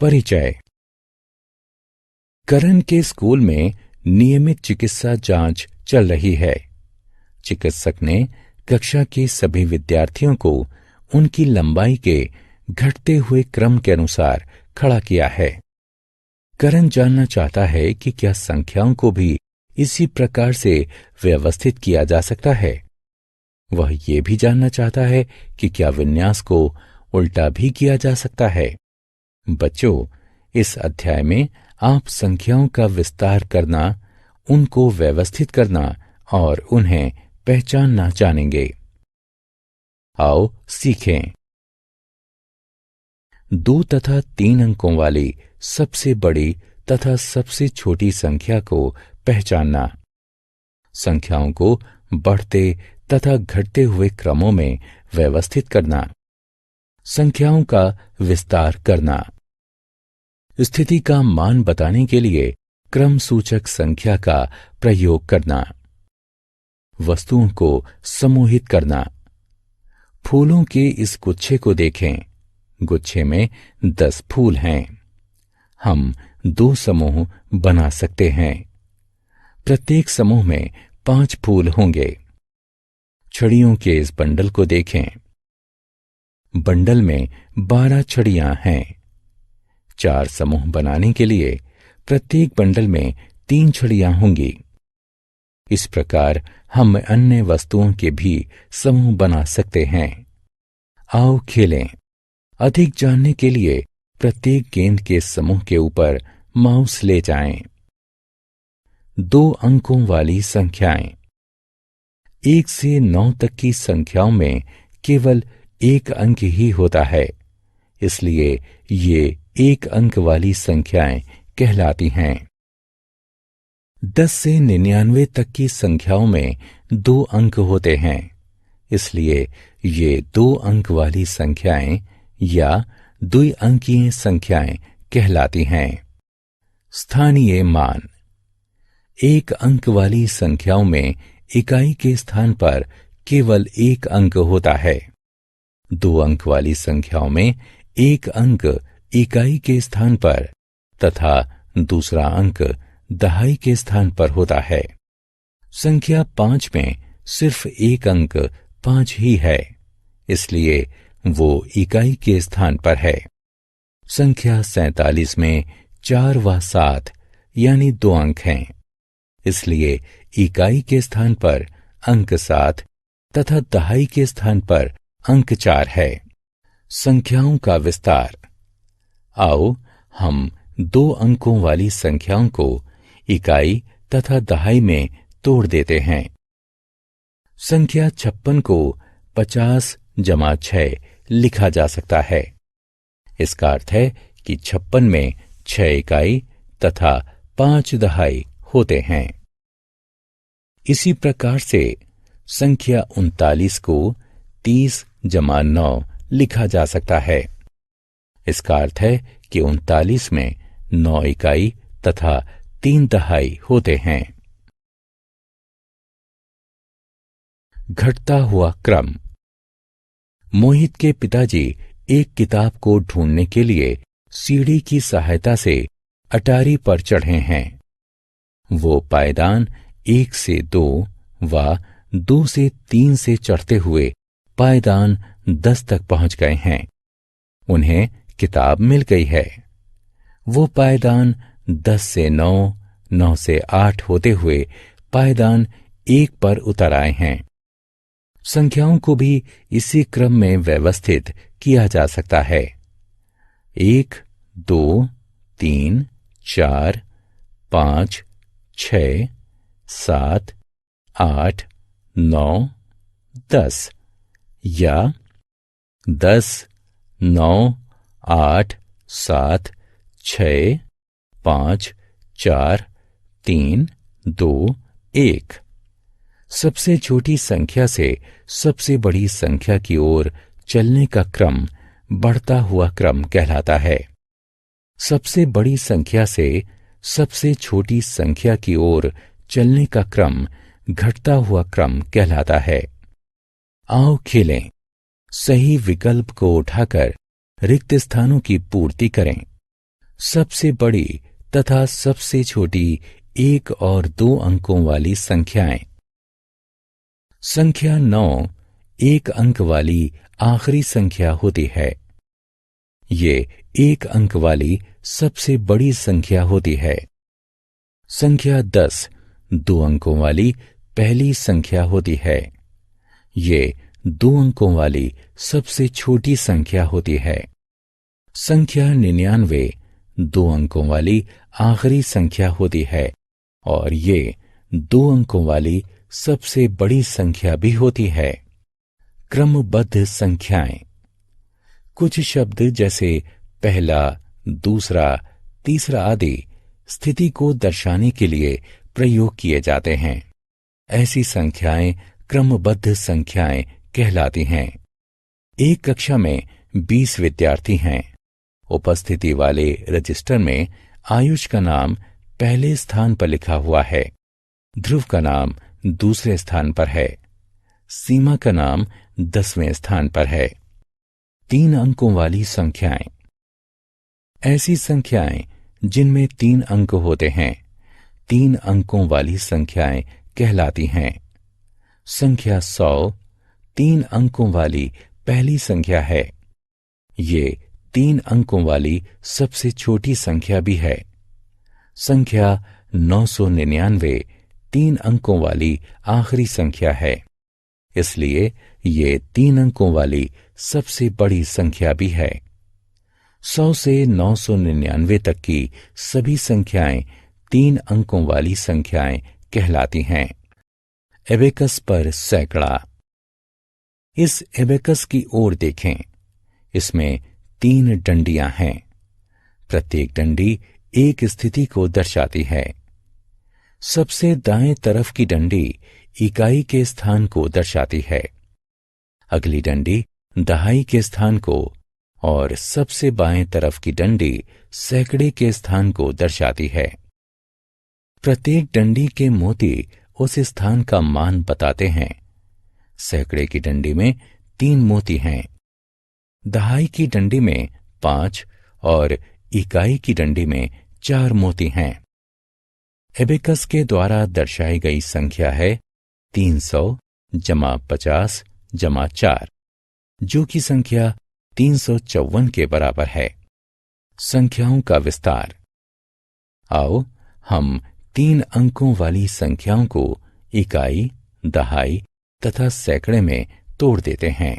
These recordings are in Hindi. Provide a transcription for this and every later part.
परिचय। करण के स्कूल में नियमित चिकित्सा जांच चल रही है। चिकित्सक ने कक्षा के सभी विद्यार्थियों को उनकी लंबाई के घटते हुए क्रम के अनुसार खड़ा किया है। करण जानना चाहता है कि क्या संख्याओं को भी इसी प्रकार से व्यवस्थित किया जा सकता है। वह ये भी जानना चाहता है कि क्या विन्यास को उल्टा भी किया जा सकता है। बच्चों, इस अध्याय में आप संख्याओं का विस्तार करना, उनको व्यवस्थित करना और उन्हें पहचानना जानेंगे। आओ सीखें। 2 तथा 3 अंकों वाली सबसे बड़ी तथा सबसे छोटी संख्या को पहचानना। संख्याओं को बढ़ते तथा घटते हुए क्रमों में व्यवस्थित करना। संख्याओं का विस्तार करना। स्थिति का मान बताने के लिए क्रम सूचक संख्या का प्रयोग करना। वस्तुओं को समूहित करना। फूलों के इस गुच्छे को देखें। गुच्छे में 10 फूल हैं। हम 2 समूह बना सकते हैं। प्रत्येक समूह में 5 फूल होंगे। छड़ियों के इस बंडल को देखें। बंडल में 12 छड़ियां हैं। 4 समूह बनाने के लिए प्रत्येक बंडल में 3 छड़ियां होंगी। इस प्रकार हम अन्य वस्तुओं के भी समूह बना सकते हैं। आओ खेलें। अधिक जानने के लिए प्रत्येक गेंद के समूह के ऊपर माउस ले जाएं। 2 अंकों वाली संख्याएं। 1 से 9 तक की संख्याओं में केवल 1 अंक ही होता है, इसलिए ये 1 अंक वाली संख्याएं कहलाती हैं। 10 से 99 तक की संख्याओं में 2 अंक होते हैं, इसलिए ये 2 अंक वाली संख्याएं या द्विअंकीय संख्याएं कहलाती हैं। स्थानीय मान। 1 अंक वाली संख्याओं में इकाई के स्थान पर केवल 1 अंक होता है। 2 अंक वाली संख्याओं में 1 अंक इकाई के स्थान पर तथा दूसरा अंक दहाई के स्थान पर होता है। संख्या 5 में सिर्फ 1 अंक 5 ही है, इसलिए वो इकाई के स्थान पर है। संख्या 47 में 4 व 7 यानी 2 अंक हैं, इसलिए इकाई के स्थान पर अंक 7 तथा दहाई के स्थान पर अंक 4 है। संख्याओं का विस्तार। आओ हम 2 अंकों वाली संख्याओं को इकाई तथा दहाई में तोड़ देते हैं। संख्या 56 को 50 + 6 लिखा जा सकता है। इसका अर्थ है कि 56 में 6 इकाई तथा 5 दहाई होते हैं। इसी प्रकार से संख्या 39 को 30 + 9 लिखा जा सकता है। इसका अर्थ है कि 39 में 9 इकाई तथा 3 दहाई होते हैं। घटता हुआ क्रम। मोहित के पिताजी एक किताब को ढूंढने के लिए सीढ़ी की सहायता से अटारी पर चढ़े हैं। वो पायदान 1 से 2 व 2 से 3 से चढ़ते हुए पायदान 10 तक पहुंच गए हैं। उन्हें किताब मिल गई है। वो पायदान 10 से 9, 9 से 8 होते हुए पायदान 1 पर उतर आए हैं। संख्याओं को भी इसी क्रम में व्यवस्थित किया जा सकता है। 1, 2, 3, 4, 5, 6, 7, 8, 9, 10 या 10, 9, 8, 7, 6, 5, 4, 3, 2, 1। सबसे छोटी संख्या से सबसे बड़ी संख्या की ओर चलने का क्रम बढ़ता हुआ क्रम कहलाता है। सबसे बड़ी संख्या से सबसे छोटी संख्या की ओर चलने का क्रम घटता हुआ क्रम कहलाता है। आओ खेलें। सही विकल्प को उठाकर रिक्त स्थानों की पूर्ति करें। सबसे बड़ी तथा सबसे छोटी 1 और 2 अंकों वाली संख्याएं। संख्या 9 1 अंक वाली आखिरी संख्या होती है। ये 1 अंक वाली सबसे बड़ी संख्या होती है। संख्या 10 2 अंकों वाली पहली संख्या होती है। ये 2 अंकों वाली सबसे छोटी संख्या होती है। संख्या 99 2 अंकों वाली आखिरी संख्या होती है और ये 2 अंकों वाली सबसे बड़ी संख्या भी होती है। क्रमबद्ध संख्याएं। कुछ शब्द जैसे पहला, दूसरा, तीसरा आदि स्थिति को दर्शाने के लिए प्रयोग किए जाते हैं। ऐसी संख्याएं क्रमबद्ध संख्याएं कहलाती हैं। एक कक्षा में 20 विद्यार्थी हैं। उपस्थिति वाले रजिस्टर में आयुष का नाम पहले स्थान पर लिखा हुआ है, ध्रुव का नाम दूसरे स्थान पर है, सीमा का नाम 10वें स्थान पर है। 3 अंकों वाली संख्याएं। ऐसी संख्याएं जिनमें 3 अंक होते हैं 3 अंकों वाली संख्याएं कहलाती हैं। संख्या 100 3 अंकों वाली पहली संख्या है। ये 3 अंकों वाली सबसे छोटी संख्या भी है। संख्या 999 3 अंकों वाली आखिरी संख्या है, इसलिए ये 3 अंकों वाली सबसे बड़ी संख्या भी है। 100 से 999 तक की सभी संख्याएं 3 अंकों वाली संख्याएं कहलाती हैं। एबेकस पर सैकड़ा। इस एबेकस की ओर देखें। इसमें 3 डंडियां हैं। प्रत्येक डंडी एक स्थिति को दर्शाती है। सबसे दाएं तरफ की डंडी इकाई के स्थान को दर्शाती है, अगली डंडी दहाई के स्थान को और सबसे बाएं तरफ की डंडी सैकड़े के स्थान को दर्शाती है। प्रत्येक डंडी के मोती उस स्थान का मान बताते हैं। सैकड़े की डंडी में 3 मोती हैं, दहाई की डंडी में 5 और इकाई की डंडी में 4 मोती हैं। एबेकस के द्वारा दर्शाई गई संख्या है 300 जमा 50 जमा 4, जो कि संख्या 354 के बराबर है। संख्याओं का विस्तार। आओ हम 3 अंकों वाली संख्याओं को इकाई, दहाई तथा सैकड़े में तोड़ देते हैं।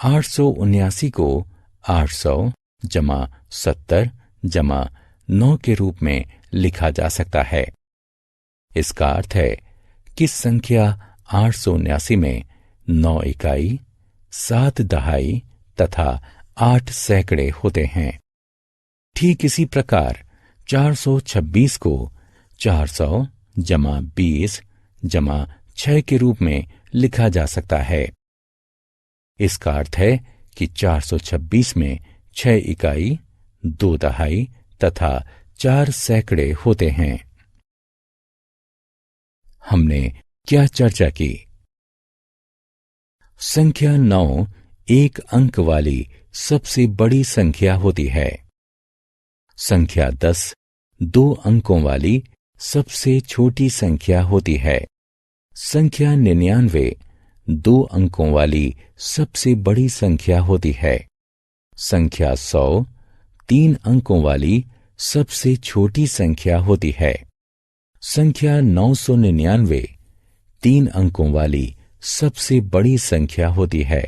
879 को 800 जमा 70 जमा 9 के रूप में लिखा जा सकता है। इसका अर्थ है कि संख्या 879 में 9 इकाई, 7 दहाई तथा 8 सैकड़े होते हैं। ठीक इसी प्रकार 426 को 400 जमा 20 जमा 6 के रूप में लिखा जा सकता है। इसका अर्थ है कि 426 में 6 इकाई, 2 दहाई तथा 4 सैकड़े होते हैं। हमने क्या चर्चा की? संख्या 9 1 अंक वाली सबसे बड़ी संख्या होती है। संख्या 10 2 अंकों वाली सबसे छोटी संख्या होती है। संख्या 99 2 अंकों वाली सबसे बड़ी संख्या होती है। संख्या 100 3 अंकों वाली सबसे छोटी संख्या होती है। संख्या 999 3 अंकों वाली सबसे बड़ी संख्या होती है।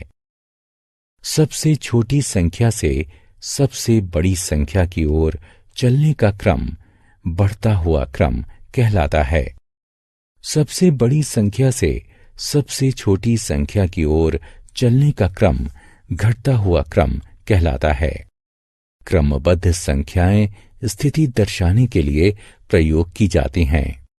सबसे छोटी संख्या से सबसे बड़ी संख्या की ओर चलने का क्रम बढ़ता हुआ क्रम कहलाता है। सबसे बड़ी संख्या से सबसे छोटी संख्या की ओर चलने का क्रम घटता हुआ क्रम कहलाता है। क्रमबद्ध संख्याएं स्थिति दर्शाने के लिए प्रयोग की जाती हैं।